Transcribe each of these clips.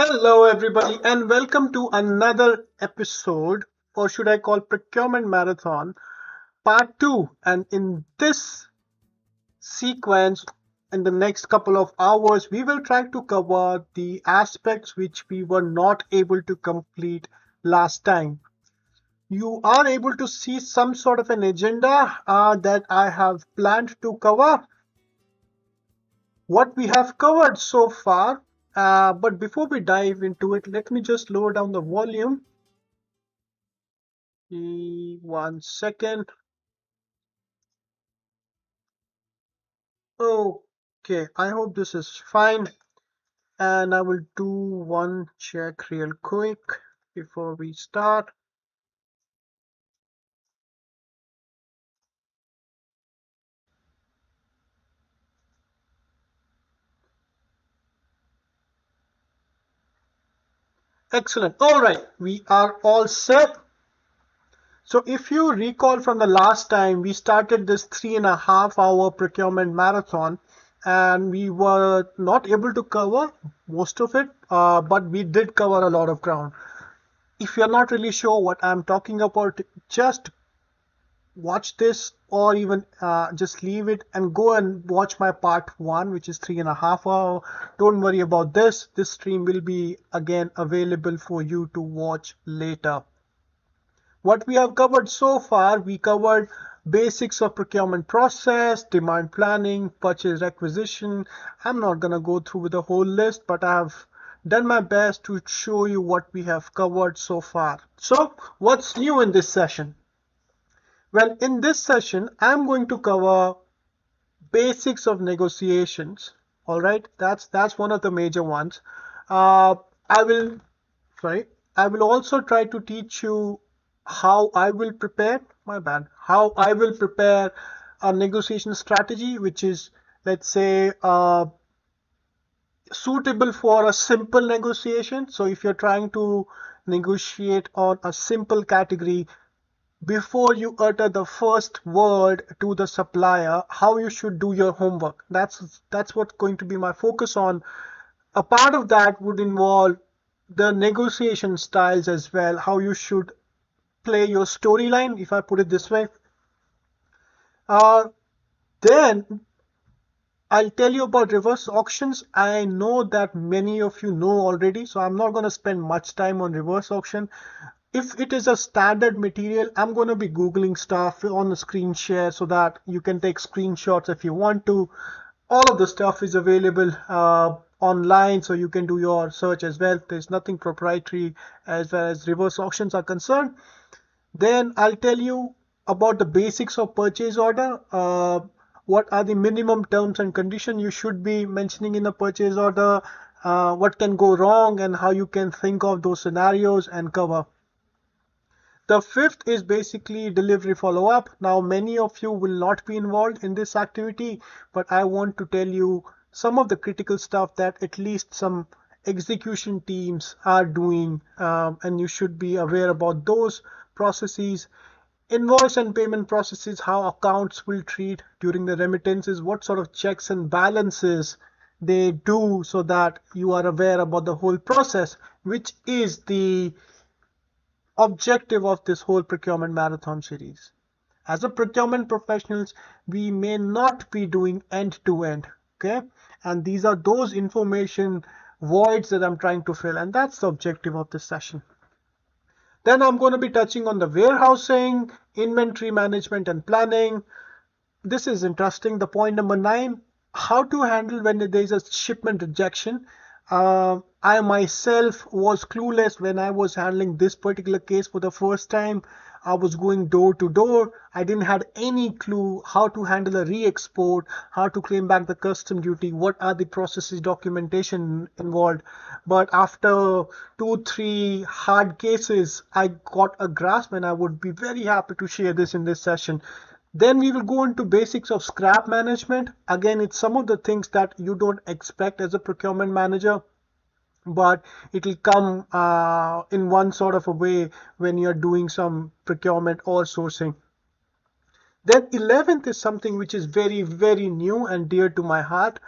Hello, everybody, and welcome to another episode, or should I call Procurement Marathon Part 2. And in this sequence, in the next couple of hours, we will try to cover the aspects which we were not able to complete last time. You are able to see some sort of an agenda that I have planned to cover. What we have covered so far. But before we dive into it, let me just lower down the volume. 1 second. Okay, I hope this is fine. And I will do one check real quick before we start. Excellent. All right, we are all set. So if you recall from the last time, we started this 3.5 hour procurement marathon and we were not able to cover most of it, but we did cover a lot of ground. If you're not really sure what I'm talking about, just watch this or even just leave it and go and watch my part 1, which is 3.5 hours. Don't worry about this. This stream will be again available for you to watch later. What we have covered so far, we covered basics of procurement process, demand planning, purchase requisition. I'm not going to go through with the whole list, but I have done my best to show you what we have covered so far. So what's new in this session? Well, in this session, I'm going to cover basics of negotiations. All right, that's one of the major ones. Uh, I will, sorry, I will also try to teach you how I will prepare. My bad. How I will prepare a negotiation strategy, which is, let's say, suitable for a simple negotiation. So if you're trying to negotiate on a simple category, before you utter the first word to the supplier, how you should do your homework. That's what's going to be my focus on. A part of that would involve the negotiation styles as well, how you should play your storyline, if I put it this way. Then I'll tell you about reverse auctions. I know that many of you know already, so I'm not going to spend much time on reverse auction. If it is a standard material, I'm going to be Googling stuff on the screen share so that you can take screenshots if you want to. All of the stuff is available online, so you can do your search as well. There's nothing proprietary as far as reverse auctions are concerned. Then I'll tell you about the basics of purchase order. What are the minimum terms and conditions you should be mentioning in a purchase order? What can go wrong and how you can think of those scenarios and cover. The fifth is basically delivery follow-up. Now, many of you will not be involved in this activity, but I want to tell you some of the critical stuff that at least some execution teams are doing, and you should be aware about those processes. Invoice and payment processes, how accounts will treat during the remittances, what sort of checks and balances they do so that you are aware about the whole process, which is the objective of this whole procurement marathon series. As a procurement professionals, we may not be doing end to end, okay? And these are those information voids that I'm trying to fill, and that's the objective of this session. Then I'm going to be touching on the warehousing, inventory management and planning. This is interesting. The point number 9, how to handle when there is a shipment rejection. I myself was clueless when I was handling this particular case for the first time. I was going door to door. I didn't have any clue how to handle a re-export, how to claim back the custom duty, what are the processes, documentation involved. But after 2-3 hard cases, I got a grasp, and I would be very happy to share this in this session. Then we will go into basics of scrap management. Again, it's some of the things that you don't expect as a procurement manager, but it will come in one sort of a way when you're doing some procurement or sourcing. Then 11th is something which is very, very new and dear to my heart.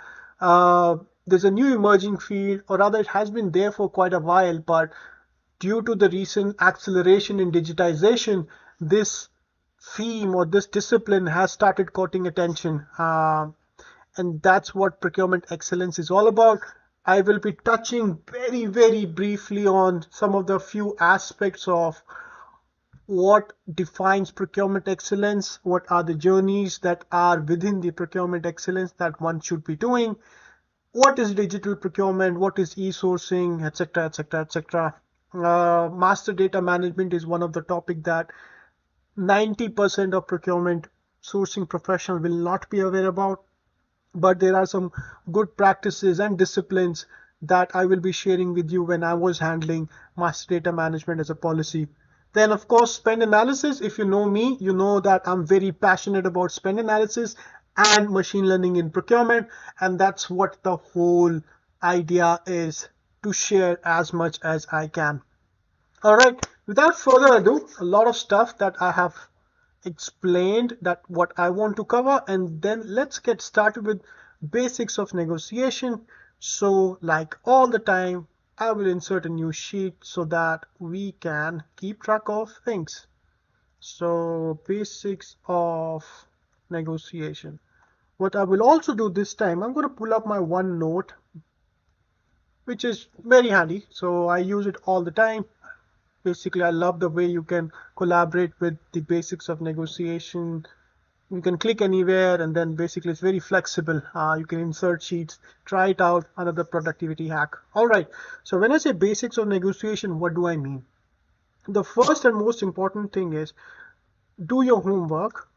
there's a new emerging field, or rather it has been there for quite a while, but due to the recent acceleration in digitization, this theme or this discipline has started courting attention. And that's what procurement excellence is all about. I will be touching very, very briefly on some of the few aspects of what defines procurement excellence, what are the journeys that are within the procurement excellence that one should be doing, what is digital procurement, what is e-sourcing, etc., etc., etc. Master data management is one of the topic that 90% of procurement sourcing professionals will not be aware about, but there are some good practices and disciplines that I will be sharing with you when I was handling master data management as a policy. Then, of course, spend analysis. If you know me, you know that I'm very passionate about spend analysis and machine learning in procurement, and that's what the whole idea is, to share as much as I can. All right, without further ado, a lot of stuff that I have explained that what I want to cover, and then let's get started with basics of negotiation. So like all the time, I will insert a new sheet so that we can keep track of things. So basics of negotiation. What I will also do this time, I'm going to pull up my OneNote, which is very handy. So I use it all the time. Basically, I love the way you can collaborate with the basics of negotiation. You can click anywhere, and then basically it's very flexible. You can insert sheets, try it out, another productivity hack. All right, so when I say basics of negotiation, what do I mean? The first and most important thing is do your homework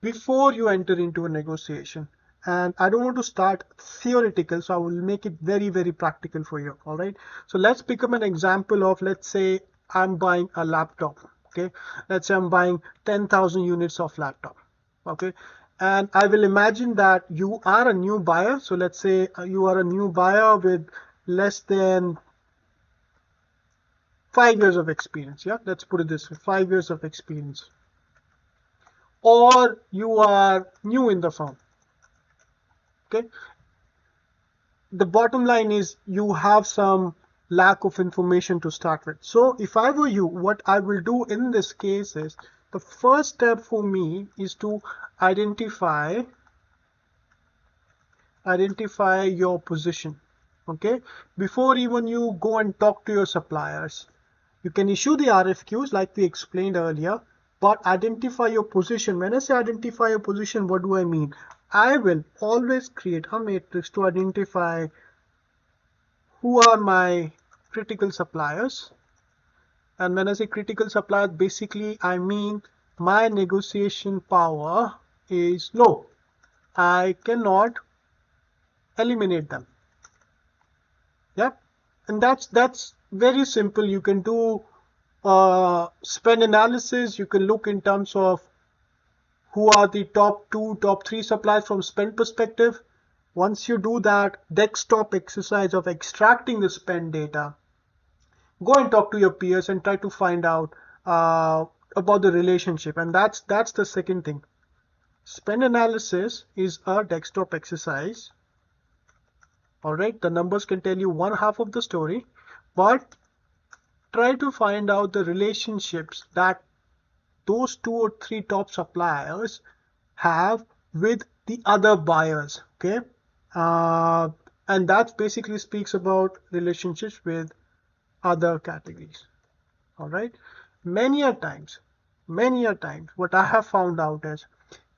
before you enter into a negotiation. And I don't want to start theoretical, so I will make it very, very practical for you. All right, so let's pick up an example of, let's say I'm buying a laptop. Okay, let's say I'm buying 10,000 units of laptop. Okay, and I will imagine that you are a new buyer. So let's say you are a new buyer with less than 5 years of experience. Yeah, let's put it this way, 5 years of experience. Or you are new in the firm. Okay, the bottom line is you have some lack of information to start with. So if I were you, what I will do in this case is, the first step for me is to identify your position. Okay, before even you go and talk to your suppliers, you can issue the RFQs like we explained earlier, but identify your position. When I say identify your position, what do I mean? I will always create a matrix to identify who are my critical suppliers. And when I say critical suppliers, basically I mean my negotiation power is low. I cannot eliminate them. Yeah, and that's very simple. You can do spend analysis. You can look in terms of who are the top 2, top 3 suppliers from spend perspective. Once you do that desktop exercise of extracting the spend data, go and talk to your peers and try to find out about the relationship. And that's the second thing. Spend analysis is a desktop exercise. All right, the numbers can tell you one half of the story, but try to find out the relationships that those 2 or 3 top suppliers have with the other buyers. Okay, and that basically speaks about relationships with other categories. All right, many a times what I have found out is,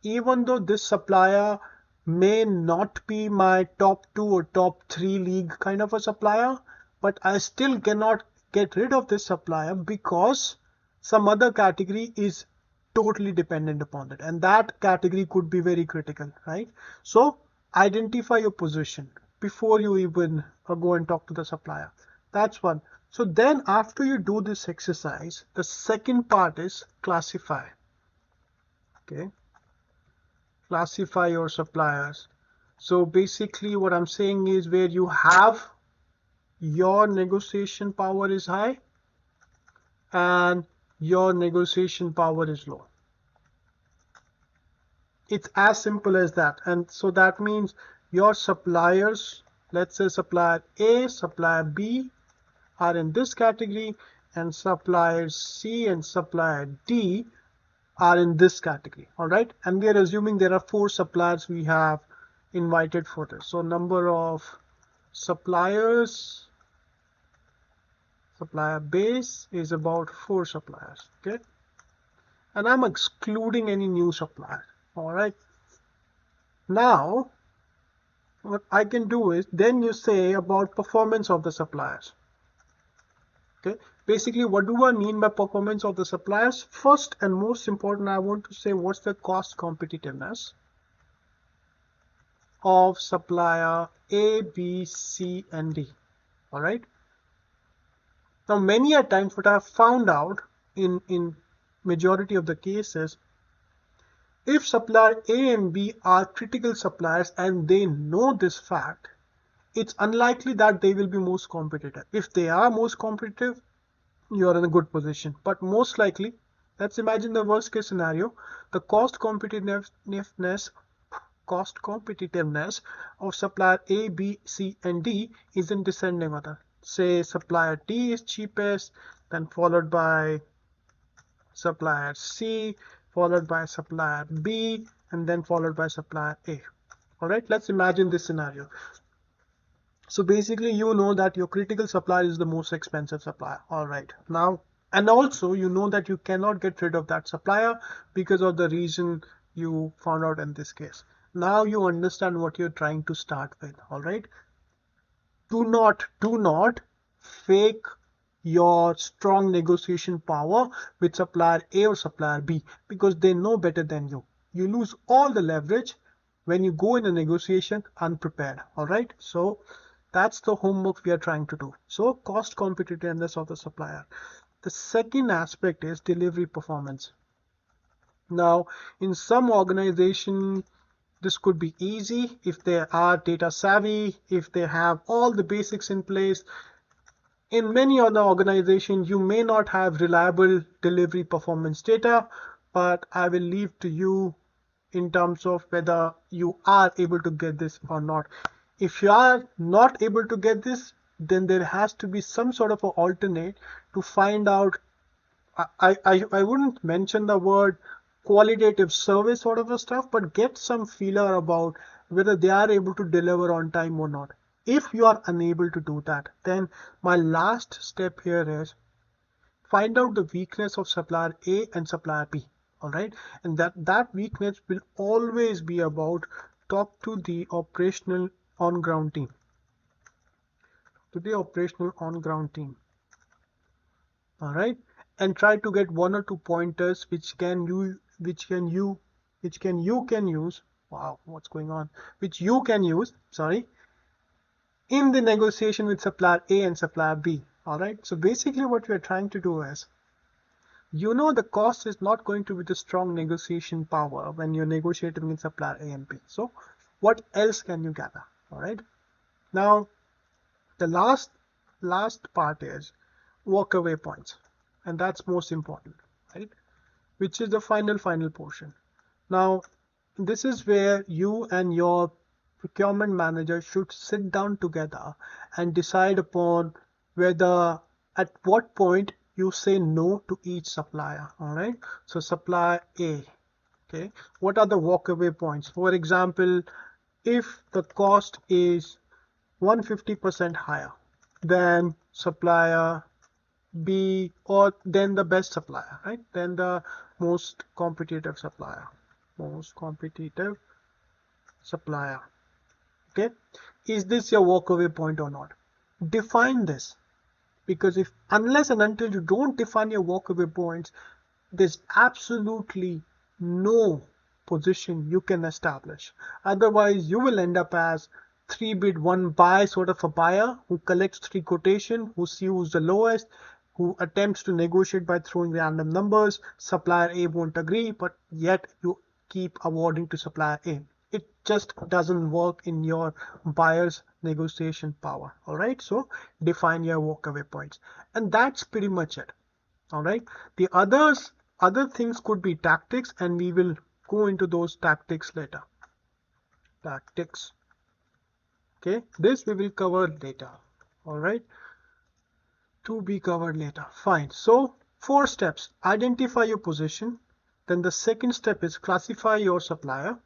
even though this supplier may not be my top 2 or top 3 league kind of a supplier, but I still cannot get rid of this supplier because some other category is totally dependent upon it, and that category could be very critical, right? So identify your position before you even go and talk to the supplier. That's one. So then after you do this exercise, the second part is classify. Okay, classify your suppliers. So basically what I'm saying is, where you have your negotiation power is high and your negotiation power is low. It's as simple as that. And so that means your suppliers, let's say supplier A, supplier B are in this category, and suppliers C and supplier D are in this category. All right, and we are assuming there are 4 suppliers we have invited for this. So number of suppliers, supplier base is about 4 suppliers. Okay, and I'm excluding any new supplier. All right, now what I can do is then you say about performance of the suppliers. Okay, basically what do I mean by performance of the suppliers? First and most important, I want to say what's the cost competitiveness of supplier A, B, C, and D. All right, now many a times what I have found out in majority of the cases, if supplier A and B are critical suppliers and they know this fact, it's unlikely that they will be most competitive. If they are most competitive, you are in a good position. But most likely, let's imagine the worst case scenario, the cost competitiveness of supplier A, B, C, and D is in descending order. Say supplier D is cheapest, then followed by supplier C, followed by supplier B, and then followed by supplier A. All right, let's imagine this scenario. So basically, you know that your critical supplier is the most expensive supplier. All right, now, and also you know that you cannot get rid of that supplier because of the reason you found out in this case. Now you understand what you're trying to start with. All right, do not fake your strong negotiation power with supplier A or supplier B because they know better than you. You lose all the leverage when you go in a negotiation unprepared. All right, so that's the homework we are trying to do. So cost competitiveness of the supplier. The second aspect is delivery performance. Now, in some organization, this could be easy if they are data savvy, if they have all the basics in place. In many other organizations, you may not have reliable delivery performance data, but I will leave to you in terms of whether you are able to get this or not. If you are not able to get this, then there has to be some sort of an alternate to find out. I wouldn't mention the word qualitative service sort of a stuff, but get some feeler about whether they are able to deliver on time or not. If you are unable to do that, then my last step here is find out the weakness of supplier A and supplier B. All right, and that weakness will always be about talk to the operational on ground team. All right, and try to get 1 or 2 pointers which you can use. Wow, what's going on? Which you can use, sorry, in the negotiation with supplier A and supplier B. All right, so basically what we are trying to do is, you know, the cost is not going to be the strong negotiation power when you're negotiating with supplier A and B. So what else can you gather? All right, now the last part is walkaway points, and that's most important, right? Which is the final portion. Now this is where you and your procurement manager should sit down together and decide upon whether at what point you say no to each supplier. All right, so supplier A, okay, what are the walkaway points? For example, if the cost is 150% higher than supplier B, or then the best supplier, right? Then the most competitive supplier. Okay, is this your walkaway point or not? Define this, because if unless and until you don't define your walkaway points, there's absolutely no position you can establish. Otherwise, you will end up as 3 bid 1 buy sort of a buyer who collects 3 quotation, who sees who's the lowest, who attempts to negotiate by throwing random numbers. Supplier A won't agree, but yet you keep awarding to supplier A. It just doesn't work in your buyer's negotiation power. All right, so define your walkaway points, and that's pretty much it. All right, the other things could be tactics, and we will go into those tactics later. Tactics. Okay, this we will cover later. All right, to be covered later. Fine. So 4 steps: identify your position. Then the second step is classify your supplier.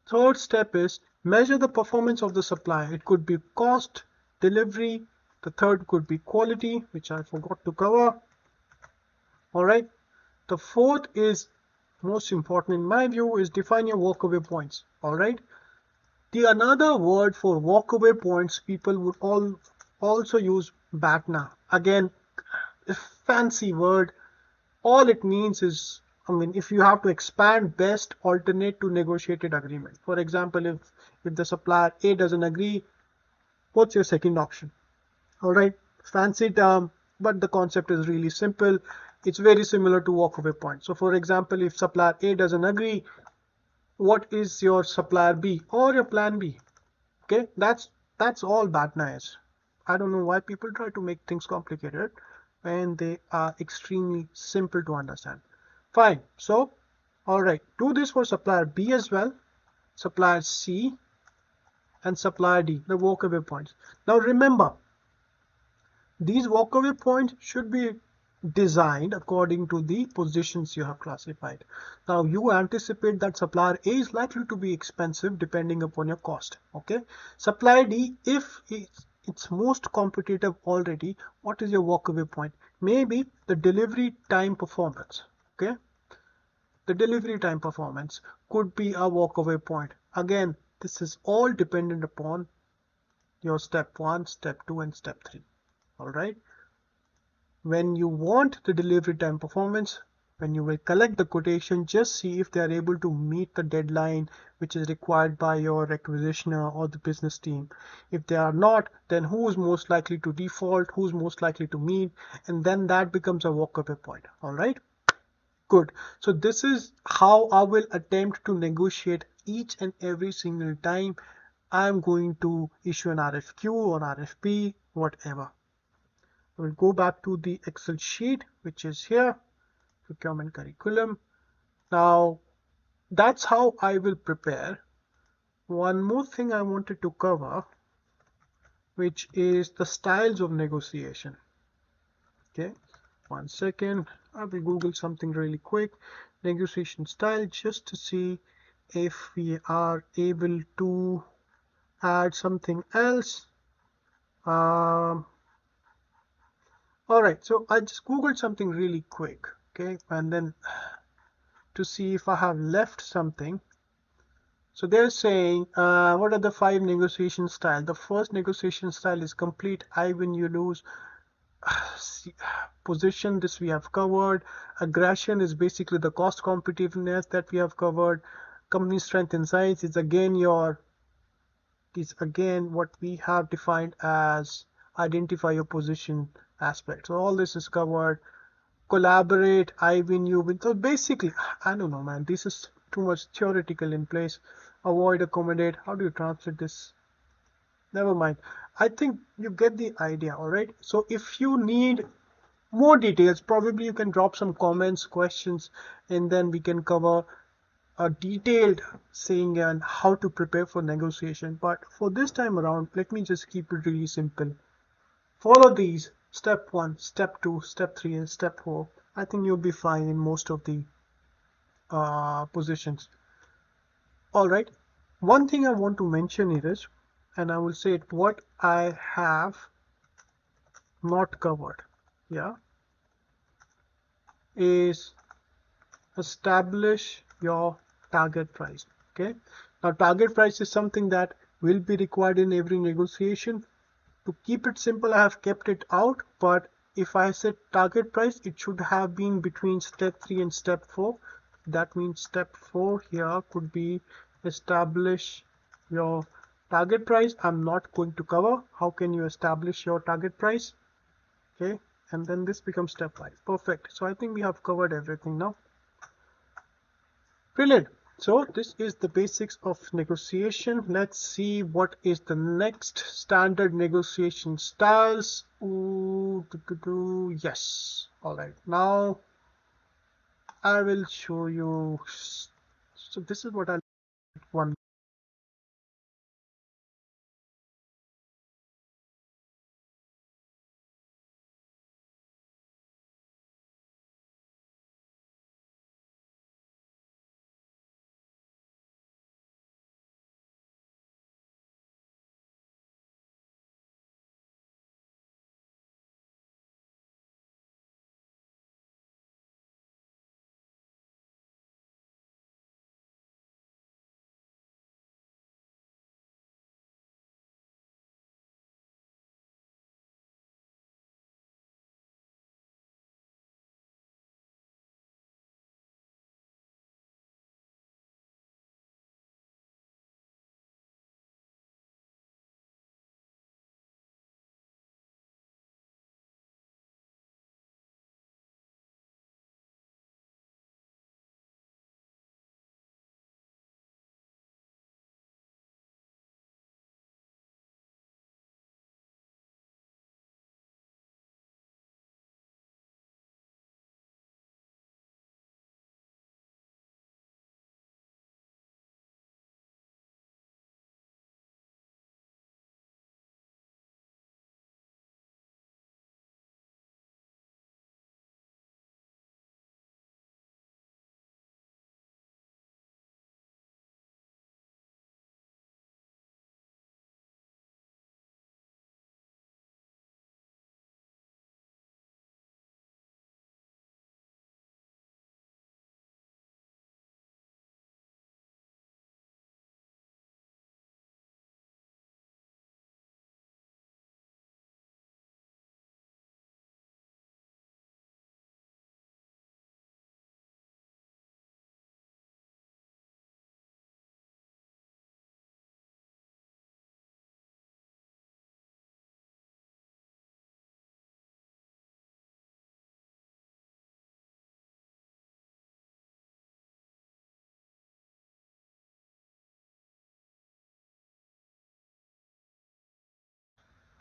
Third step is measure the performance of the supplier. It could be cost, delivery. The third could be quality, which I forgot to cover. All right. The fourth is most important in my view is define your walkaway points. All right. The another word for walkaway points people would also use BATNA. Again, a fancy word. All it means is, I mean, if you have to expand best alternate to negotiated agreement. For example, if the supplier A doesn't agree, what's your second option? All right, fancy term, but the concept is really simple. It's very similar to walkaway point. So for example, if supplier A doesn't agree, what is your supplier B or your plan B? Okay, that's all BATNA is. I don't know why people try to make things complicated when they are extremely simple to understand. Fine. So, all right, do this for supplier B as well, supplier C, and supplier D, the walkaway points. Now remember, these walkaway points should be designed according to the positions you have classified. Now you anticipate that supplier A is likely to be expensive depending upon your cost. Okay. Supplier D, if it's most competitive already, what is your walkaway point? Maybe the delivery time performance. Okay. The delivery time performance could be a walkaway point. Again, this is all dependent upon your step 1, step 2, and step 3. All right. When you want the delivery time performance, when you will collect the quotation, just see if they are able to meet the deadline which is required by your requisitioner or the business team. If they are not, then who is most likely to default, who's most likely to meet, and then that becomes a walkaway point. All right. Good. So this is how I will attempt to negotiate each and every single time I'm going to issue an RFQ or RFP, whatever. We'll go back to the Excel sheet, which is here, procurement curriculum. Now, that's how I will prepare. One more thing I wanted to cover, which is the styles of negotiation. Okay, 1 second. I will Google something really quick. Negotiation style, just to see if we are able to add something else. All right, so I just Googled something really quick. Okay, and then to see if I have left something. So they're saying, what are the 5 negotiation styles? The first negotiation style is complete. I win, you lose. Position, this we have covered. Aggression is basically the cost competitiveness that we have covered. Company strength and size is again what we have defined as identify your position aspect. So all this is covered. Collaborate, I win, you win. So basically, I don't know, man, this is too much theoretical in place. Avoid, accommodate, how do you translate this? Never mind. I think you get the idea. All right, so if you need more details, probably you can drop some comments, questions, and then we can cover a detailed saying and how to prepare for negotiation. But for this time around, let me just keep it really simple. Follow these: step 1, step 2, step 3, and step 4. I think you'll be fine in most of the positions. All right. One thing I want to mention is, and I will say it, what I have not covered, yeah, is establish your target price. Okay. Now, target price is something that will be required in every negotiation. To keep it simple, I have kept it out, but if I set target price, it should have been between step 3 and step 4. That means step 4 here could be establish your target price. I'm not going to cover how can you establish your target price. Okay, and then this becomes step 5. Perfect. So I think we have covered everything now. Brilliant. So this is the basics of negotiation. Let's see what is the next standard negotiation styles. Ooh, yes. All right. Now I will show you. So this is what I want.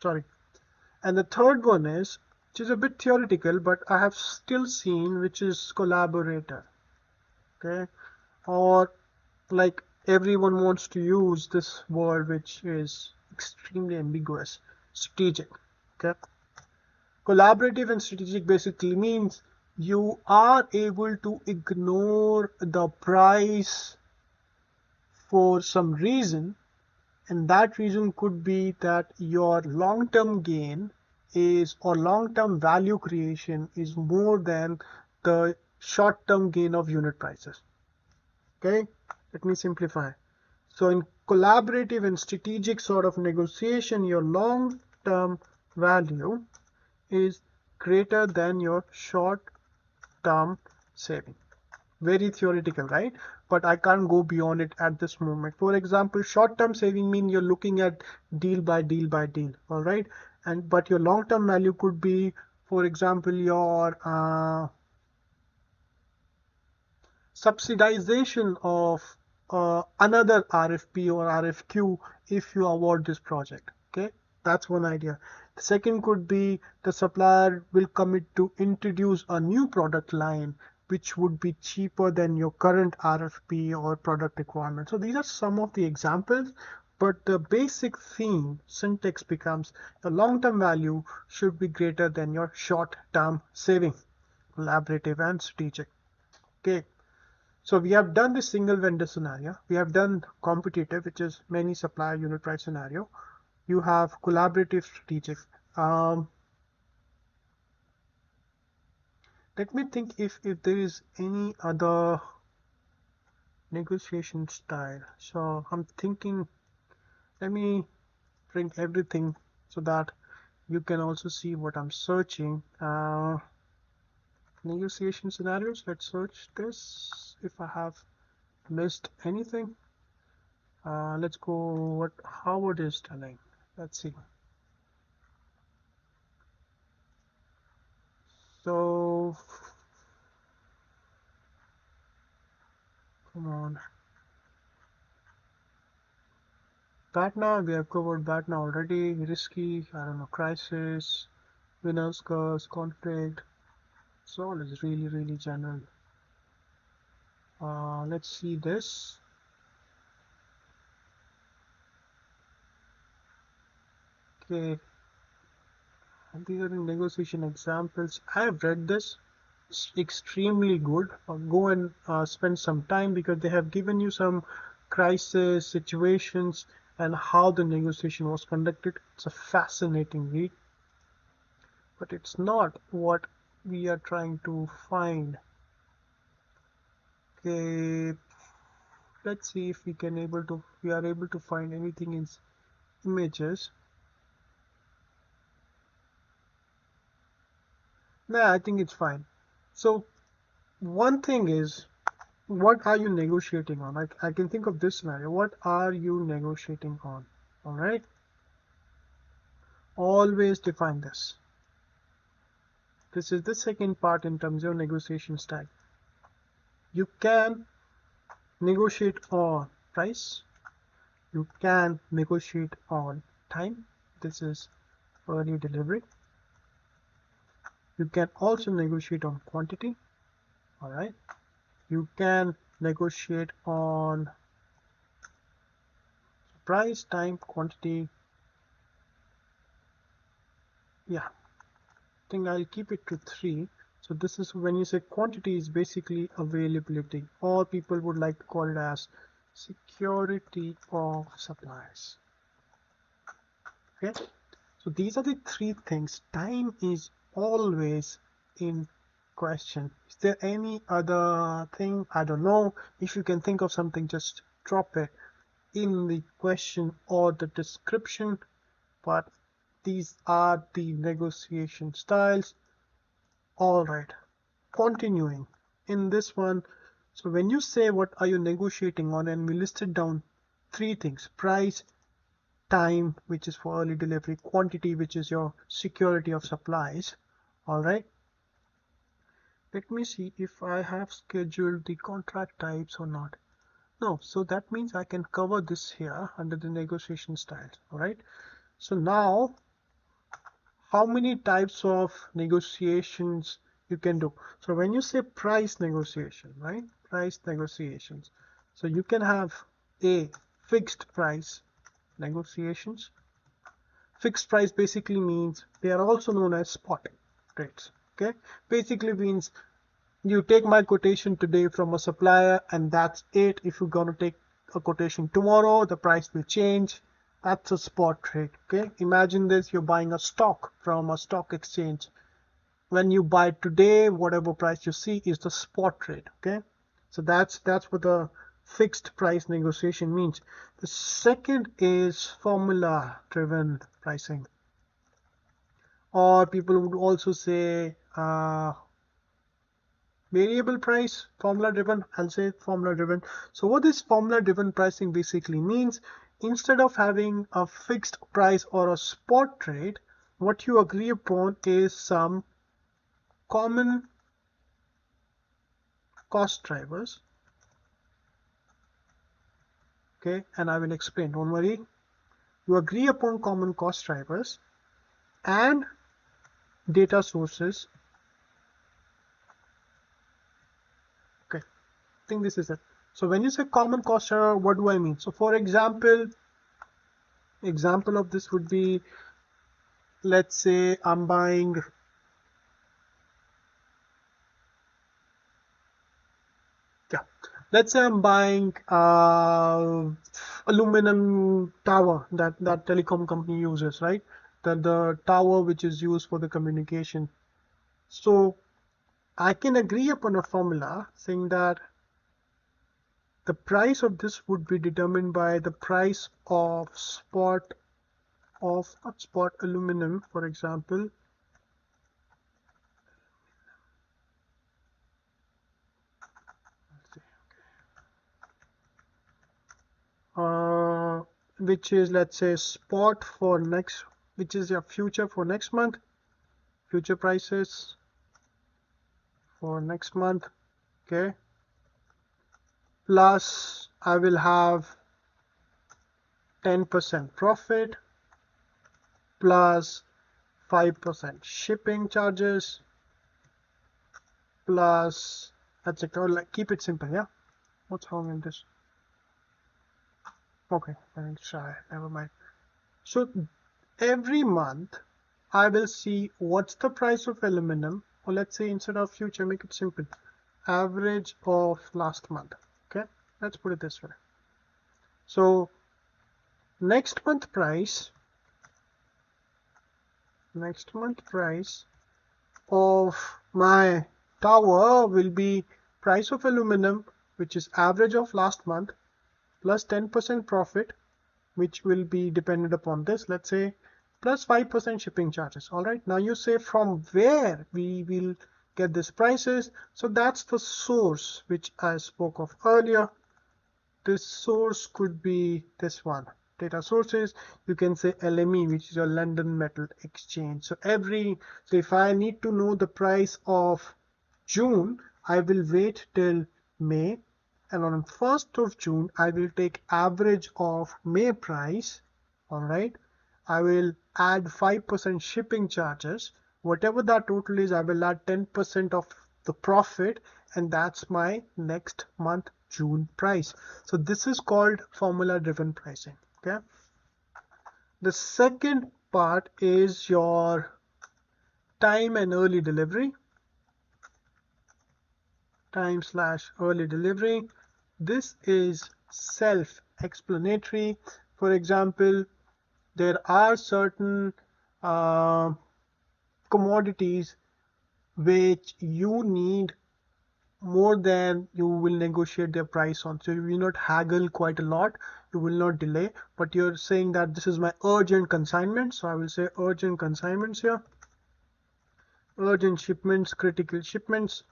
Sorry. And the third one is, which is a bit theoretical, but I have still seen, which is collaborator. Okay, or like everyone wants to use this word, which is extremely ambiguous, strategic. Okay, collaborative and strategic basically means you are able to ignore the price for some reason, and that reason could be that your long-term gain is, or long-term value creation is more than the short-term gain of unit prices. Okay, let me simplify. So in collaborative and strategic sort of negotiation, your long-term value is greater than your short-term saving. Very theoretical, right? But I can't go beyond it at this moment. For example, short-term saving means you're looking at deal by deal by deal, all right? And but your long-term value could be, for example, your subsidization of another RFP or RFQ if you award this project. Okay, that's one idea. The second could be the supplier will commit to introduce a new product line which would be cheaper than your current RFP or product requirement. So these are some of the examples, but the basic theme syntax becomes the long-term value should be greater than your short-term saving, collaborative and strategic. Okay. So we have done the single vendor scenario. We have done competitive, which is many supplier unit price scenario. You have collaborative strategic. Let me think if there is any other negotiation style. So I'm thinking, let me bring everything so that you can also see what I'm searching. Negotiation scenarios. Let's search this if I have missed anything. Let's go what Howard is telling. Let's see. So, come on. BATNA, we have covered BATNA already. Risky, I don't know, crisis, winners curse, conflict. So all is really, really general. Let's see this. Okay. And these are the negotiation examples. I have read this. It's extremely good. Go and spend some time because they have given you some crisis situations and how the negotiation was conducted. It's a fascinating read, but it's not what we are trying to find. Okay, let's see if we are able to find anything in images. Nah, I think it's fine. So one thing is, what are you negotiating on? I can think of this scenario. What are you negotiating on? All right. Always define this. This is the second part in terms of negotiation style. You can negotiate on price. You can negotiate on time. This is early delivery. You can also negotiate on quantity. All right. You can negotiate on price, time, quantity. Yeah, I think I'll keep it to 3. So this is when you say quantity is basically availability, or people would like to call it as security of supplies. Okay, so these are the 3 things. Time is always in question. Is there any other thing? I don't know. If you can think of something, just drop it in the question or the description. But these are the negotiation styles. All right, continuing in this one. So when you say what are you negotiating on, and we listed down 3 things: price, time, which is for early delivery, quantity, which is your security of supplies. All right, let me see if I have scheduled the contract types or not. No, so that means I can cover this here under the negotiation styles. All right, so now how many types of negotiations you can do. So when you say price negotiation, right? Price negotiations. So you can have a fixed price negotiations. Fixed price basically means they are also known as spot rates. Okay, basically means you take my quotation today from a supplier and that's it. If you're gonna take a quotation tomorrow, the price will change. That's a spot rate. Okay, imagine this: you're buying a stock from a stock exchange. When you buy today, whatever price you see is the spot rate. Okay, so that's what the fixed price negotiation means. The second is formula driven pricing, or people would also say variable price, formula driven. I'll say formula driven. So what this formula driven pricing basically means, instead of having a fixed price or a spot rate, what you agree upon is some common cost drivers. Okay, and I will explain, don't worry. You agree upon common cost drivers and data sources. Okay, I think this is it. So when you say common cost driver, what do I mean? So for example of this would be, let's say I'm buying let's say I'm buying aluminum tower that telecom company uses, right? The tower which is used for the communication. So I can agree upon a formula saying that the price of this would be determined by the price of spot aluminum, for example. Which is, let's say, spot for next, which is your future for next month, future prices for next month. Okay, plus I will have 10% profit plus 5% shipping charges plus, that's it. Or like, keep it simple. Yeah, what's wrong in this? Okay, never mind. So every month I will see what's the price of aluminum, or let's say instead of future, make it simple, average of last month. Okay, let's put it this way. So next month price of my tower will be price of aluminum, which is average of last month, plus 10% profit, which will be dependent upon this, let's say, plus 5% shipping charges. All right, now you say from where we will get these prices. So that's the source which I spoke of earlier. This source could be this one, data sources. You can say LME, which is your London Metal Exchange. So if I need to know the price of June, I will wait till May, and on 1st of June I will take average of May price. All right, I will add 5% shipping charges. Whatever that total is, I will add 10% of the profit, and that's my next month June price. So this is called formula driven pricing. Okay, the second part is your time and early delivery. Time/early delivery. This is self-explanatory. For example, there are certain commodities which you need more than you will negotiate their price on. So you will not haggle quite a lot, you will not delay, but you're saying that this is my urgent consignment. So I will say urgent consignments here, urgent shipments, critical shipments.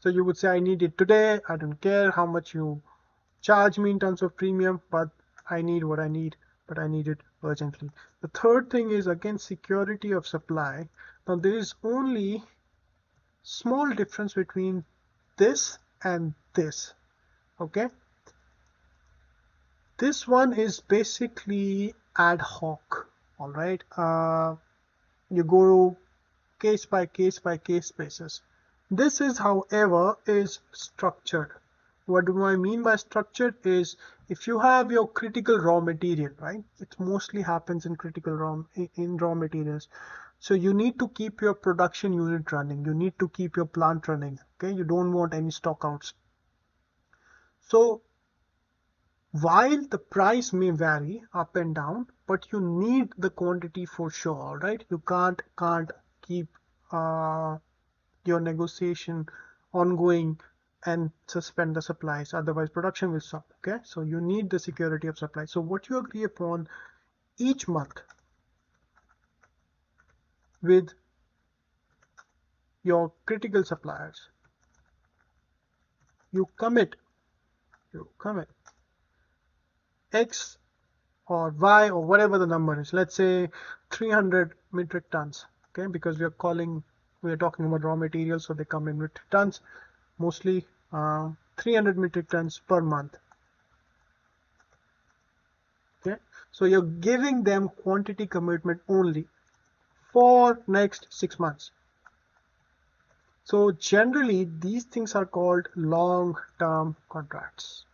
So you would say I need it today. I don't care how much you charge me in terms of premium, but I need what I need, but I need it urgently. The third thing is again security of supply. Now there is only small difference between this and this. Okay, this one is basically ad hoc. All right, You go case by case basis. This is, however, is structured. What do I mean by structured is, if you have your critical raw material, right? It mostly happens in raw materials. So you need to keep your production unit running. You need to keep your plant running. Okay, you don't want any stockouts. So while the price may vary up and down, but you need the quantity for sure. All right, you can't keep your negotiation ongoing and suspend the supplies, otherwise production will stop. Okay, so you need the security of supply. So what you agree upon each month with your critical suppliers, you commit X or Y or whatever the number is. Let's say 300 metric tons. Okay, because we are talking about raw materials, so they come in metric tons, mostly 300 metric tons per month. Okay, so you're giving them quantity commitment only for next 6 months. So generally these things are called long-term contracts.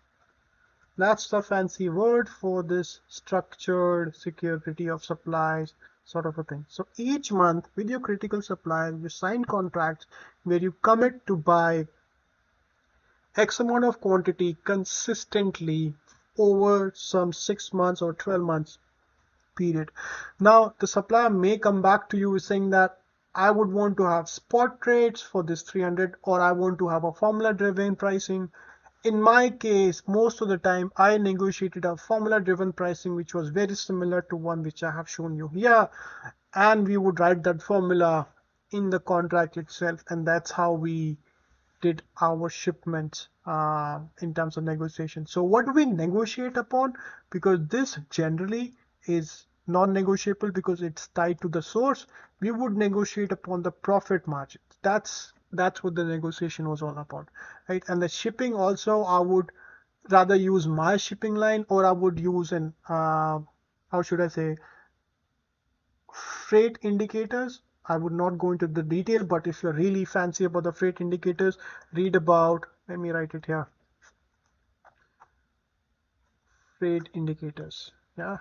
That's the fancy word for this structured security of supplies sort of a thing. So each month with your critical supplier, you sign contracts where you commit to buy X amount of quantity consistently over some 6 months or 12 months period. Now, the supplier may come back to you saying that I would want to have spot rates for this 300, or I want to have a formula driven pricing. In my case, most of the time I negotiated a formula driven pricing which was very similar to one which I have shown you here, and we would write that formula in the contract itself, and that's how we did our shipments in terms of negotiation. So what do we negotiate upon? Because this generally is non-negotiable because it's tied to the source. We would negotiate upon the profit margins. That's what the negotiation was all about, right? And the shipping also, I would rather use my shipping line, or I would use an how should I say, freight indicators. I would not go into the detail, but if you're really fancy about the freight indicators, read about, let me write it here, freight indicators. Yeah,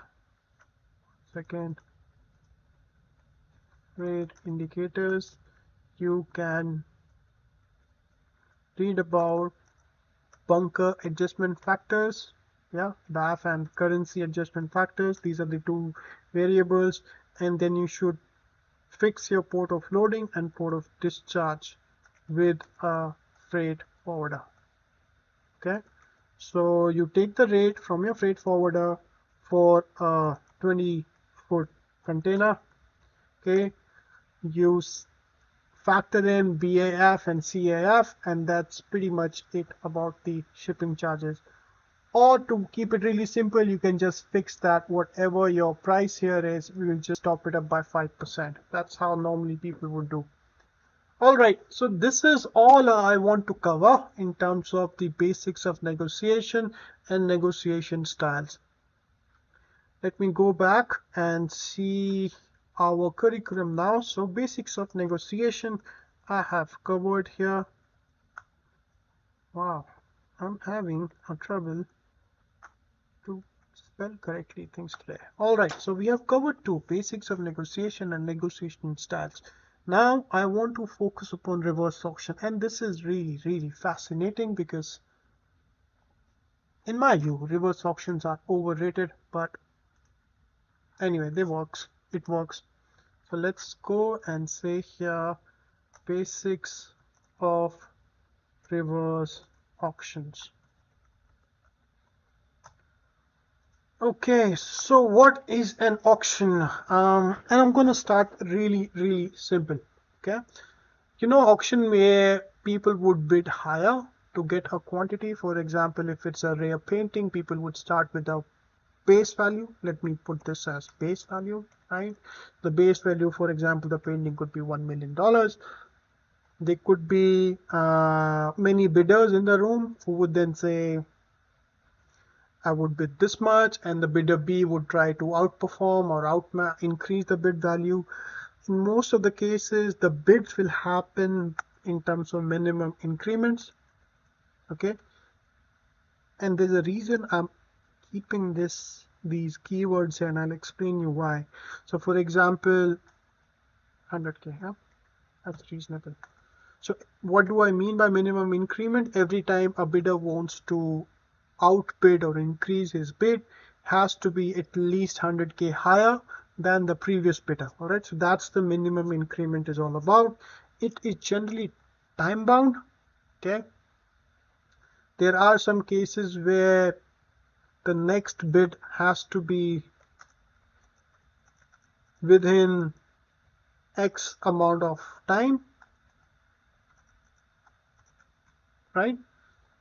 second, freight indicators. You can read about bunker adjustment factors. Yeah, BAF and currency adjustment factors. These are the two variables. And then you should fix your port of loading and port of discharge with a freight forwarder. Okay, so you take the rate from your freight forwarder for a 20-foot container. Okay, you factor in BAF and CAF, and that's pretty much it about the shipping charges. Or to keep it really simple, you can just fix that whatever your price here is, we will just top it up by 5%. That's how normally people would do. All right, so this is all I want to cover in terms of the basics of negotiation and negotiation styles. Let me go back and see our curriculum now. So basics of negotiation I have covered here. Wow, I'm having a trouble to spell correctly things today. All right, so we have covered two basics of negotiation and negotiation styles. Now I want to focus upon reverse auction, and this is really fascinating because in my view reverse auctions are overrated, but anyway, it works. So let's go and say here basics of reverse auctions. Okay, so what is an auction? And I'm gonna start really simple. Okay, you know, auction where people would bid higher to get a quantity. For example, if it's a rare painting, people would start with a base value. Let me put this as base value, right? The base value, for example, the painting could be $1 million. There could be many bidders in the room who would then say, I would bid this much, and the bidder B would try to outperform or increase the bid value. in most of the cases, the bids will happen in terms of minimum increments. Okay, and there's a reason I'm keeping these keywords here, and I'll explain you why. So for example, 100k, yeah, that's reasonable. So what do I mean by minimum increment? Every time a bidder wants to outbid or increase his bid, has to be at least 100k higher than the previous bidder. All right, so that's the minimum increment is all about. It is generally time bound. Okay, there are some cases where the next bid has to be within X amount of time, right?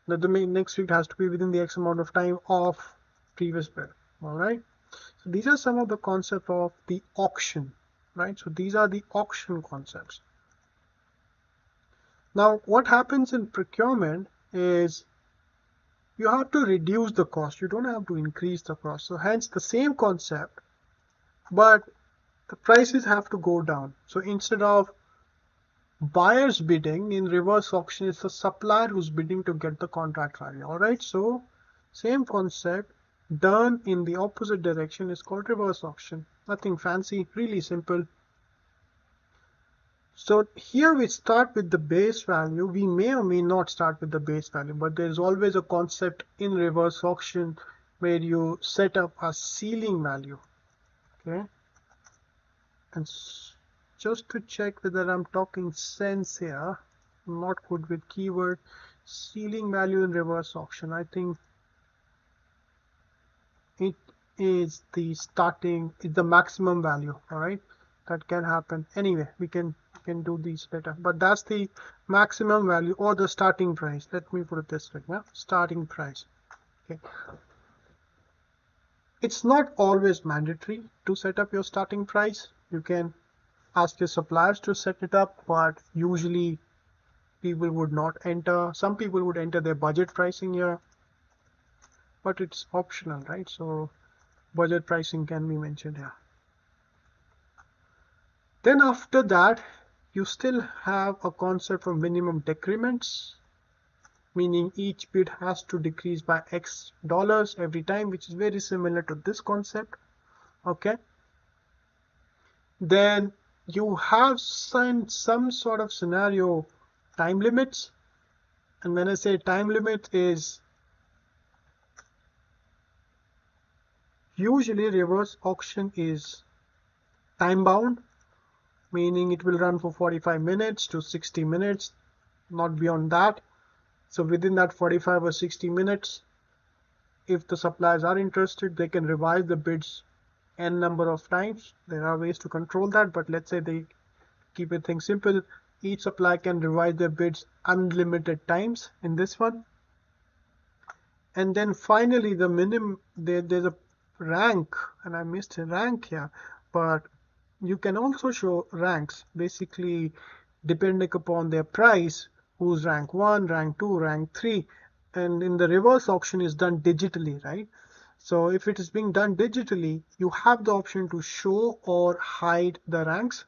That the next bid has to be within the X amount of time of previous bid. All right. So these are some of the concepts of the auction, right? So these are the auction concepts. Now, what happens in procurement is you have to reduce the cost. You don't have to increase the cost. So hence the same concept, but the prices have to go down. So instead of buyers bidding in reverse auction, it's the supplier who's bidding to get the contract value. All right. So same concept done in the opposite direction is called reverse auction. Nothing fancy, really simple. So here we start with the base value. We may or may not start with the base value, but there's always a concept in reverse auction where you set up a ceiling value. Okay, and just to check whether I'm talking sense here, I'm not good with keyword. Ceiling value in reverse auction, I think it is the starting, it's the maximum value. All right, that can happen. Anyway, we can do these later, but that's the maximum value or the starting price. Let me put it this way. Yeah, starting price. Okay, it's not always mandatory to set up your starting price. You can ask your suppliers to set it up, but usually people would not enter. Some people would enter their budget pricing here, but it's optional, right? So budget pricing can be mentioned here. Then after that, you still have a concept of minimum decrements, meaning each bid has to decrease by X dollars every time, which is very similar to this concept. Okay. Then you have some sort of scenario time limits. And when I say time limit is usually reverse auction is time bound, meaning it will run for 45 minutes to 60 minutes, not beyond that. So within that 45 or 60 minutes, if the suppliers are interested, they can revise the bids n number of times. There are ways to control that, but let's say they keep it things simple. Each supplier can revise their bids unlimited times in this one. And then finally the minimum, there's a rank, and I missed a rank here, but you can also show ranks basically depending upon their price, who's rank 1, rank 2, rank 3. And in the reverse auction is done digitally, right? So if it is being done digitally, you have the option to show or hide the ranks.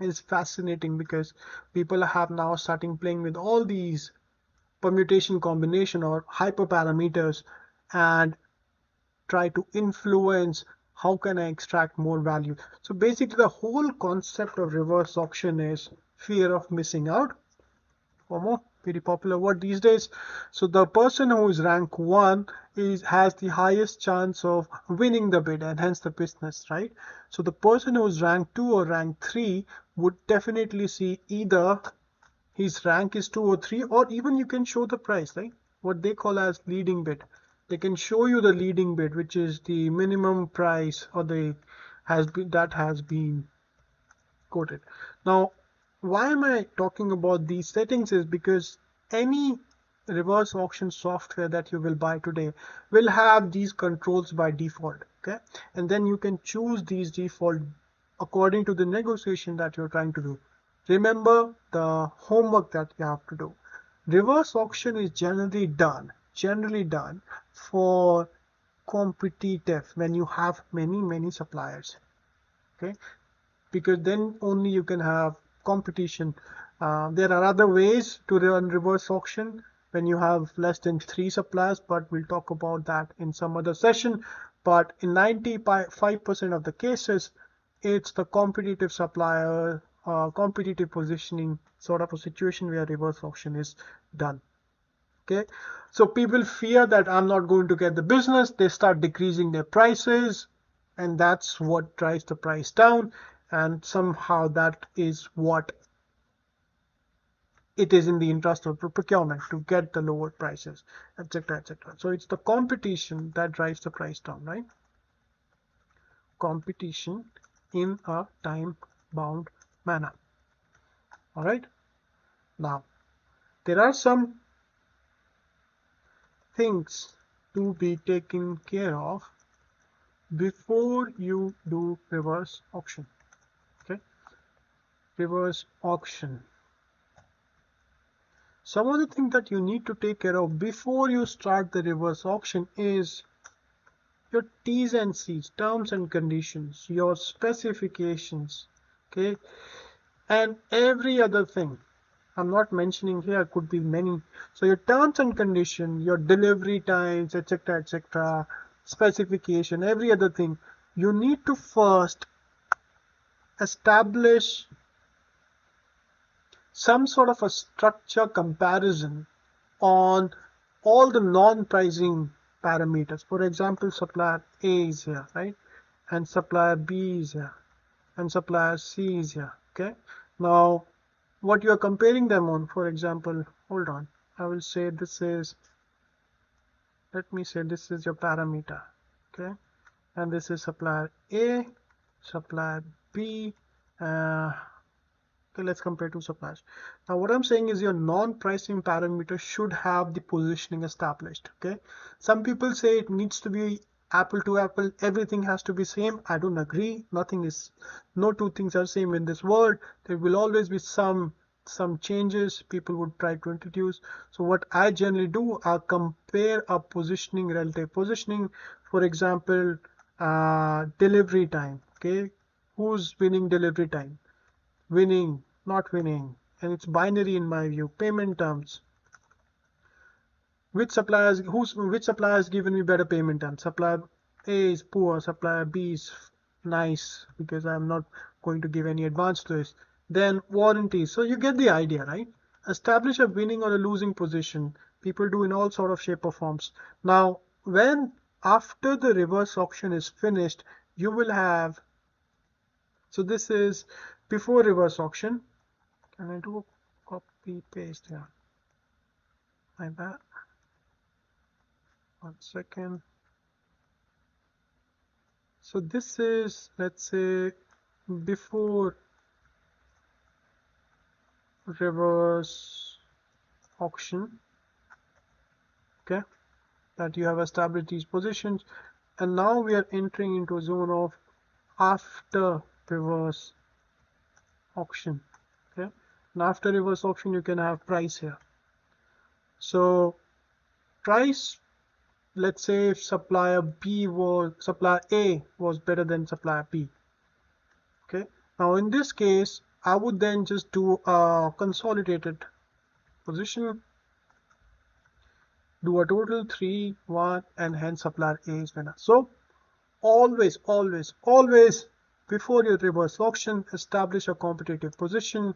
It's fascinating because people have now starting playing with all these permutation combination or hyperparameters and try to influence how can I extract more value. So basically the whole concept of reverse auction is fear of missing out. FOMO, very popular word these days. So the person who is rank 1 has the highest chance of winning the bid and hence the business, right? So the person who is rank 2 or rank 3 would definitely see either his rank is 2 or 3, or even you can show the price, right? What they call as leading bid. They can show you the leading bid, which is the minimum price or that has been quoted. Now, why am I talking about these settings is because any reverse auction software that you will buy today will have these controls by default. Okay, and then you can choose these default according to the negotiation that you're trying to do. Remember the homework that you have to do. Reverse auction is generally done for competitive when you have many suppliers. Okay, because then only you can have competition. There are other ways to run reverse auction when you have less than 3 suppliers, but we'll talk about that in some other session. But in 95% of the cases, it's the competitive supplier, competitive positioning sort of a situation where reverse auction is done. Okay, so people fear that I'm not going to get the business. They start decreasing their prices, and that's what drives the price down. And somehow that is what it is in the interest of procurement to get the lower prices, etc., etc. So it's the competition that drives the price down, right? Competition in a time-bound manner. All right. Now, there are some things to be taken care of before you do reverse auction. Okay, reverse auction. Some of the things that you need to take care of before you start the reverse auction is your T's and C's, terms and conditions, your specifications, okay, and every other thing. I'm not mentioning here, could be many. So your terms and conditions, your delivery times, etc., etc., specification, every other thing. You need to first establish some sort of a structure comparison on all the non-pricing parameters. For example, supplier A is here, right? And supplier B is here, and supplier C is here. Okay. Now, what you are comparing them on, for example, hold on. I will say this is, let me say this is your parameter. Okay. And this is supplier A, supplier B, okay, let's compare two suppliers. Now what I'm saying is your non-pricing parameter should have the positioning established. Okay, some people say it needs to be apple to apple, everything has to be same. I don't agree. No two things are same in this world. There will always be some changes people would try to introduce. So what I generally do, I compare a positioning, relative positioning. For example, delivery time. Okay, who's winning delivery time? Winning, not winning, and it's binary in my view. Payment terms, which supplier has given me better payment terms? Supplier A is poor, supplier B is nice, because I'm not going to give any advance to this. Then warranties. So you get the idea, right? Establish a winning or a losing position. People do in all sort of shape or forms. Now when after the reverse auction is finished, you will have, so this is before reverse auction. Can I do a copy paste here? Like that. 1 second. So this is, let's say, before reverse auction. Okay, that you have established these positions, and now we are entering into a zone of after reverse auction. Okay, and after reverse auction you can have price here. So price, let's say if supplier A was better than supplier B. Okay, now in this case I would then just do a consolidated position, do a total 3, 1, and hence supplier A is winner. So always before your reverse auction, establish a competitive position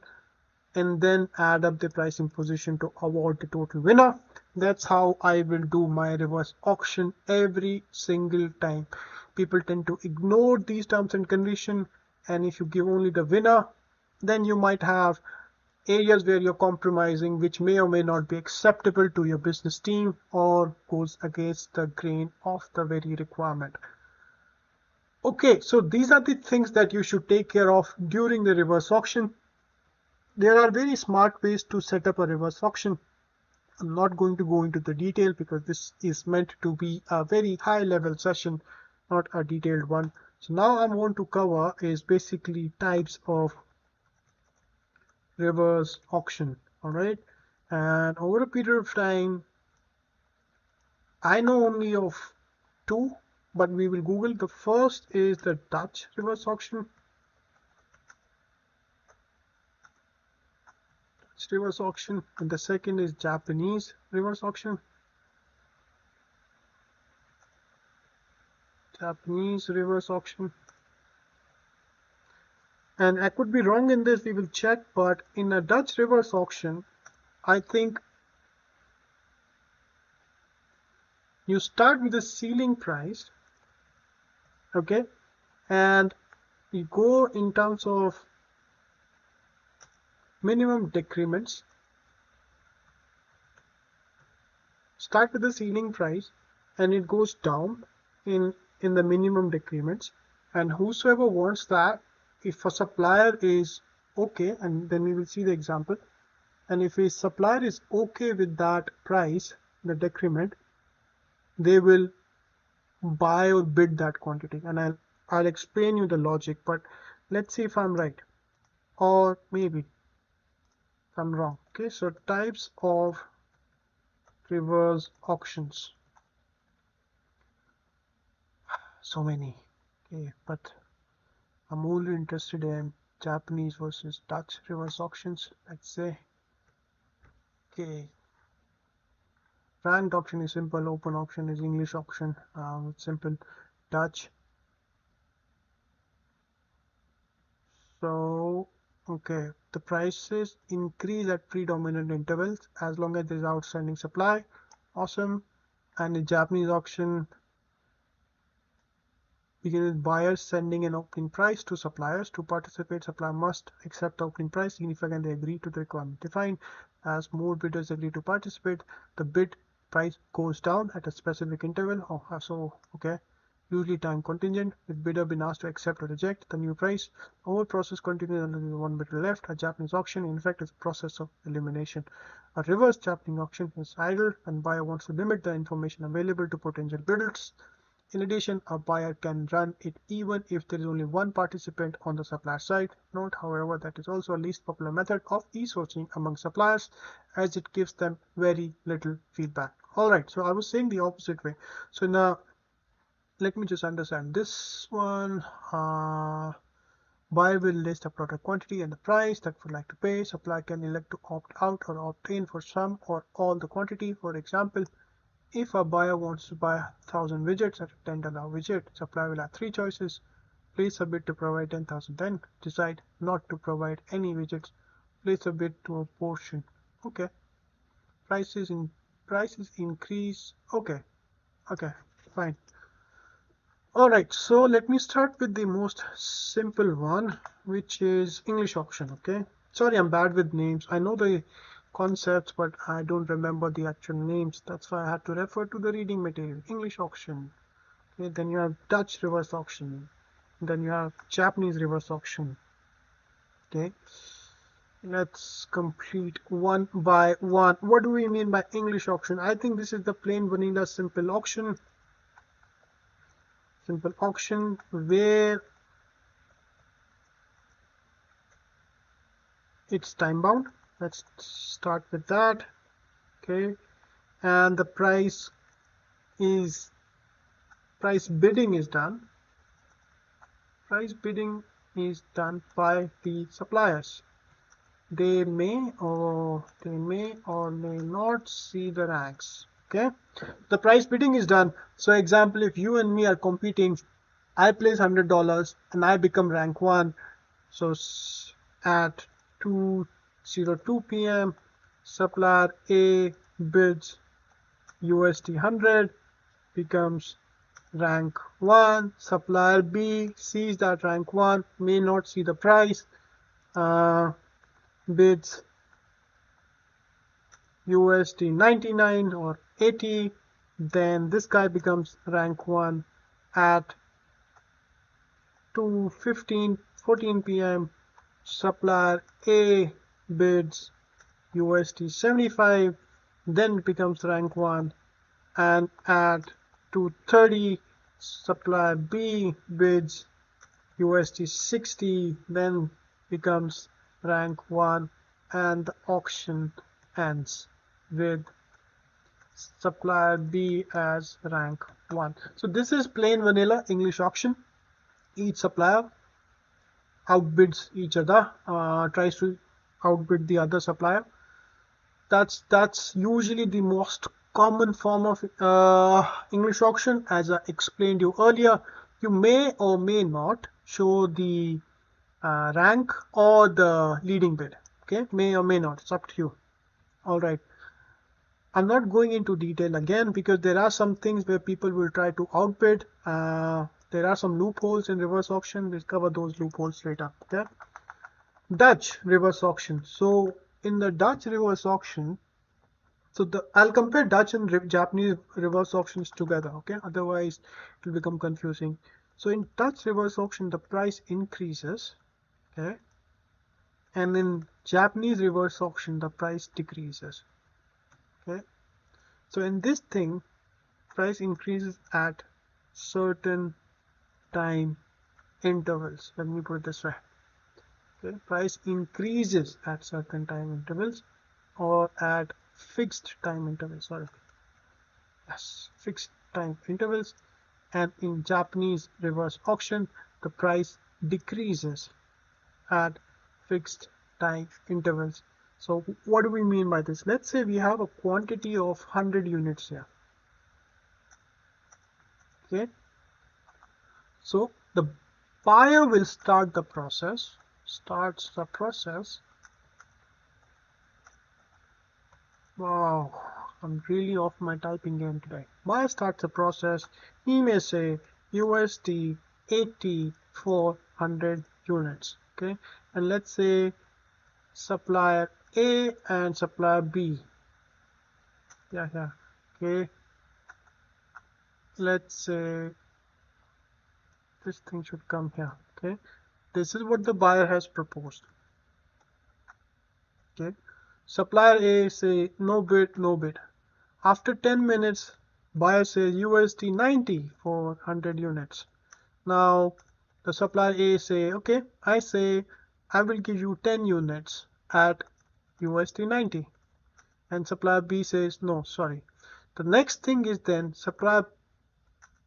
and then add up the pricing position to award the total winner. That's how I will do my reverse auction every single time. People tend to ignore these terms and conditions, and if you give only the winner, then you might have areas where you're compromising, which may or may not be acceptable to your business team or goes against the grain of the very requirement. Okay, so these are the things that you should take care of during the reverse auction. There are very smart ways to set up a reverse auction. I'm not going to go into the detail because this is meant to be a very high level session, not a detailed one. So now I want to cover is basically types of reverse auction. All right, and over a period of time, I know only of 2, but we will Google. The first is the Dutch reverse auction. Dutch reverse auction, and the second is Japanese reverse auction. Japanese reverse auction. And I could be wrong in this, we will check, but in a Dutch reverse auction, I think you start with the ceiling price, okay, and you go in terms of minimum decrements. Start with the ceiling price and it goes down in the minimum decrements, and whosoever wants that, if a supplier is okay, and then we will see the example, and if a supplier is okay with that price, the decrement, they will buy or bid that quantity, and I'll explain you the logic, but let's see if I'm right, or maybe I'm wrong. Okay, so types of reverse auctions, so many. Okay, but I'm only interested in Japanese versus Dutch reverse auctions, let's say. Okay, ranked auction is simple, open auction is English auction, it's simple. Dutch. So okay, the prices increase at predominant intervals as long as there is outstanding supply. Awesome. And the Japanese auction begins with buyers sending an opening price to suppliers. To participate, supplier must accept the opening price, significantly agree to the requirement defined. As more bidders agree to participate, the bid price goes down at a specific interval. Oh, so okay. Usually time contingent, with bidder being asked to accept or reject the new price. The whole process continues until there is one bidder left. A Japanese auction, in fact, is a process of elimination. A reverse Japanese auction is idle and buyer wants to limit the information available to potential bidders. In addition, a buyer can run it even if there is only one participant on the supplier side. Note, however, that is also a least popular method of e-sourcing among suppliers, as it gives them very little feedback. Alright, so I was saying the opposite way. So now let me just understand this one. Buyer will list a product quantity and the price that would like to pay. Supplier can elect to opt out or opt in for some or all the quantity. For example, if a buyer wants to buy 1,000 widgets at a $10 widget, supplier will have three choices. Place a bid to provide 10,000, then decide not to provide any widgets. Place a bid to a portion. Okay. Prices increase. Okay. Okay. Fine. Alright, so let me start with the most simple one, which is English auction. Okay. Sorry, I'm bad with names. I know the concepts, but I don't remember the actual names. That's why I had to refer to the reading material. English auction. Okay, then you have Dutch reverse auction. Then you have Japanese reverse auction. Okay. Let's complete one by one. What do we mean by English auction? I think this is the plain vanilla simple auction. Simple auction where it's time bound. Let's start with that. Okay, and the price bidding is done. Price bidding is done by the suppliers. They may or may not see the ranks. Okay, the price bidding is done. So example, if you and me are competing, I place $100 and I become rank 1. So at 2:02 p.m. supplier A bids USD 100, becomes rank 1. Supplier B sees that rank 1, may not see the price, bids USD 99 or 80, then this guy becomes rank 1 at 2:14 p.m. Supplier A bids USD 75, then becomes rank 1, and at 2:30 supplier B bids USD 60, then becomes rank 1, and the auction ends with supplier B as rank 1. So this is plain vanilla English auction. Each supplier outbids each other, tries to outbid the other supplier. That's usually the most common form of English auction. As I explained you earlier, you may or may not show the rank or the leading bid. Okay, may or may not. It's up to you. All right. I'm not going into detail again because there are some things where people will try to outbid. There are some loopholes in reverse auction. We'll cover those loopholes later. Okay. Dutch reverse auction. So in the Dutch reverse auction, I'll compare Dutch and Japanese reverse auctions together. Okay. Otherwise, it will become confusing. So in Dutch reverse auction, the price increases. Okay. And in Japanese reverse auction, the price decreases. Okay. So in this thing, price increases at certain time intervals. Let me put it this way. Okay. Price increases at certain time intervals or at fixed time intervals. Sorry. Yes, fixed time intervals. And in Japanese reverse auction, the price decreases at fixed time intervals. So what do we mean by this? Let's say we have a quantity of 100 units here. Okay. So the buyer will start the process, Wow, I'm really off my typing game today. Buyer starts the process. He may say USD 80 for 100 units. Okay. And let's say supplier A and supplier B. Yeah. Okay. Let's say this thing should come here. Okay. This is what the buyer has proposed. Okay. Supplier A say no bid, no bid. After 10 minutes, buyer says USD 90 for 100 units. Now the supplier A say, okay, I say I will give you 10 units at USD 90. And supplier B says, no, sorry. The next thing is then supplier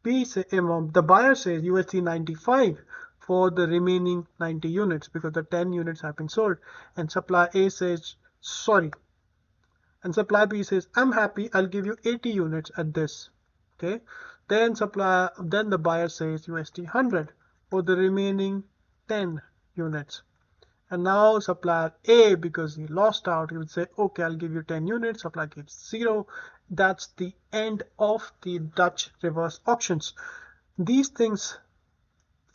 B say, the buyer says USD 95 for the remaining 90 units because the 10 units have been sold. And supplier A says, sorry. And supplier B says, I'm happy, I'll give you 80 units at this. Okay. Then the buyer says USD 100 for the remaining 10 units. And now supplier A, because he lost out, he would say, okay, I'll give you 10 units. Supplier gives 0. That's the end of the Dutch reverse auctions. These things,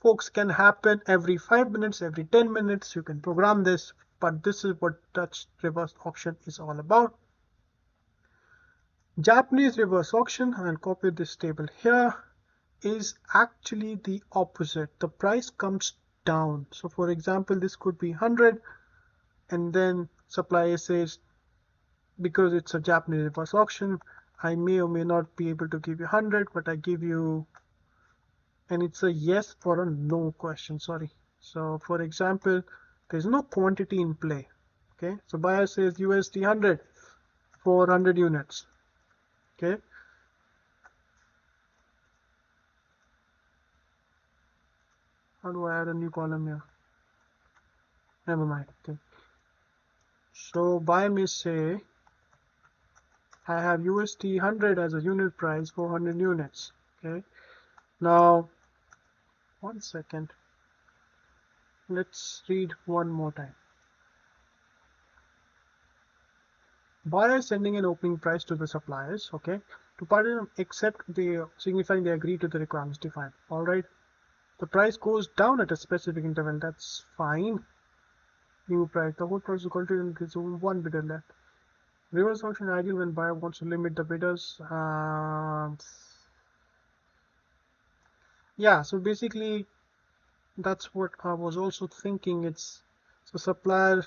folks, can happen every 5 minutes, every 10 minutes. You can program this, but this is what Dutch reverse auction is all about. Japanese reverse auction, I'll copy this table here, is actually the opposite. The price comes down. So for example, this could be 100, and then supplier says, because it's a Japanese reverse auction, I may or may not be able to give you 100, but I give you, and it's a yes or a no question, sorry. So for example, there's no quantity in play. Okay, so buyer says USD 100 for 100 units. Okay. How do I add a new column here? Never mind. Okay. So buyer may say, I have USD 100 as a unit price for 100 units. Okay. Now, 1 second. Let's read one more time. Buyer sending an opening price to the suppliers. Okay. To party accept the signifying they agree to the requirements defined. All right. The price goes down at a specific interval. That's fine. New price. The whole price is equal to increase one bidder left. Reverse auction ideal when buyer wants to limit the bidders. Yeah, so basically that's what I was also thinking. It's so supplier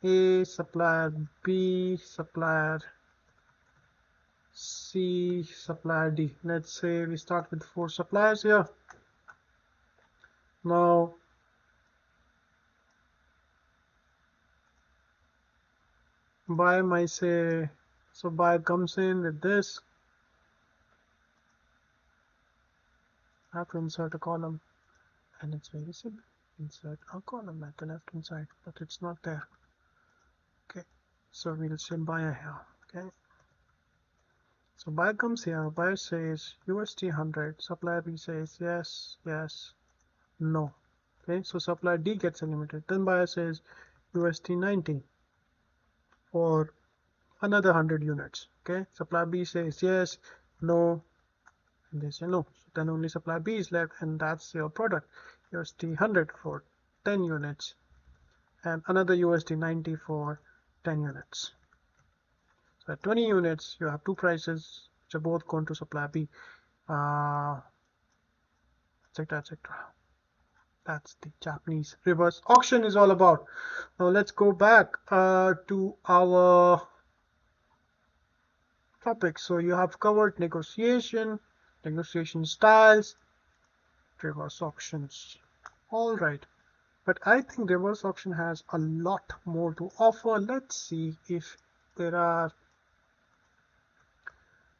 A, supplier B, supplier C, supplier D. Let's say we start with 4 suppliers here. Now buyer might say, so buyer comes in with this. I have to insert a column, and it's very simple. insert a column at the left hand side, but it's not there. Okay, so we'll say buyer here. Okay, so buyer comes here, buyer says USD 100, supplier B says yes, yes, no. Okay, so supplier D gets eliminated. Then buyer says USD 90 for another 100 units. Okay, supplier B says yes, no, and they say no. So then only supplier B is left, and that's your product. USD 100 for 10 units and another USD 90 for 10 units. So at 20 units, you have two prices which are both going to supplier B, etc., etc. That's the Japanese reverse auction is all about. Now let's go back to our topic. So you have covered negotiation, negotiation styles, reverse auctions. All right, but I think reverse auction has a lot more to offer. Let's see if there are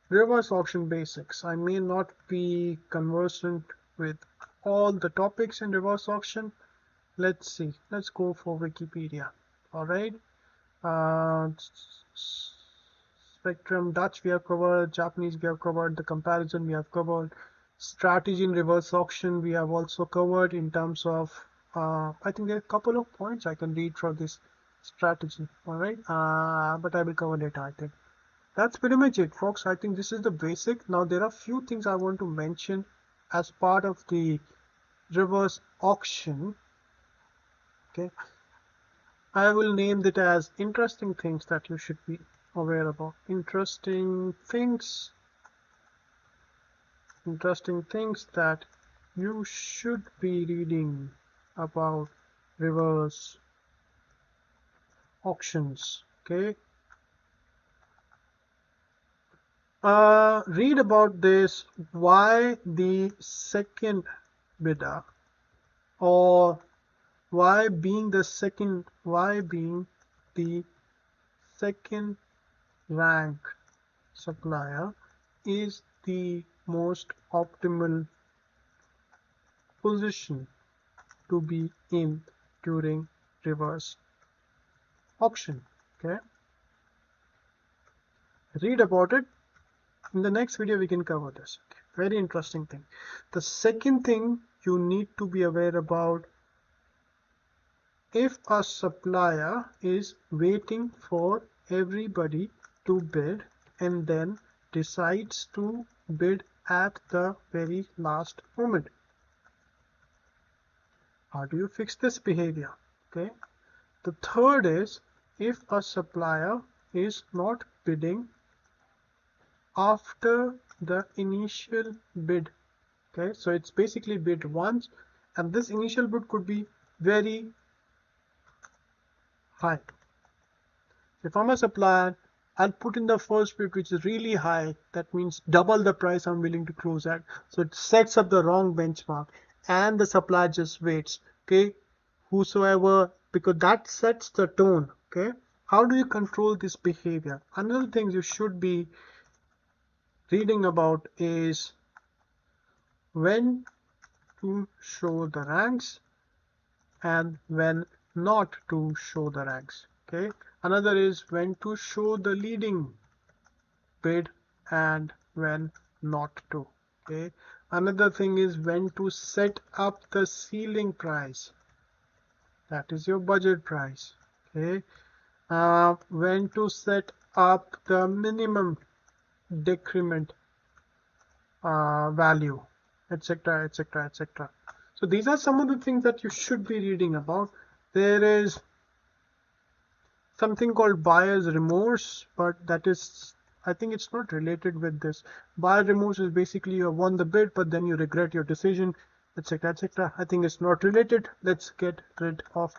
reverse auction basics. I may not be conversant with all the topics in reverse auction. Let's see. Let's go for Wikipedia. All right. Uh, Spectrum, Dutch we have covered, Japanese we have covered, the comparison we have covered, strategy in reverse auction we have also covered in terms of, I think there are a couple of points I can read from this strategy. All right. But I will cover later, I think. That's pretty much it, folks. I think this is the basic. Now there are few things I want to mention as part of the reverse auction. Okay, I will name it as interesting things that you should be aware about. Interesting things that you should be reading about reverse auctions. Okay, read about this, why the second bidder, or why being the second rank supplier is the most optimal position to be in during reverse auction. Okay, read about it. In the next video we can cover this. Okay. Very interesting thing. The second thing you need to be aware about, if a supplier is waiting for everybody to bid and then decides to bid at the very last moment, how do you fix this behavior? Okay. The third is, if a supplier is not bidding after the initial bid. Okay, so it's basically bid once, and this initial bid could be very high. If I'm a supplier, I'll put in the first bid which is really high. That means double the price I'm willing to close at. So it sets up the wrong benchmark, and the supplier just waits. Okay, whosoever, because that sets the tone. Okay, how do you control this behavior? Another thing you should be reading about is when to show the ranks and when not to show the ranks. Okay, another is when to show the leading bid and when not to. Okay, another thing is when to set up the ceiling price, that is your budget price. Okay, when to set up the minimum decrement value, etc., etc., etc. So these are some of the things that you should be reading about. There is something called buyer's remorse, but that is, I think it's not related with this. Buyer remorse is basically you have won the bid, but then you regret your decision, etc., etc. I think it's not related. Let's get rid of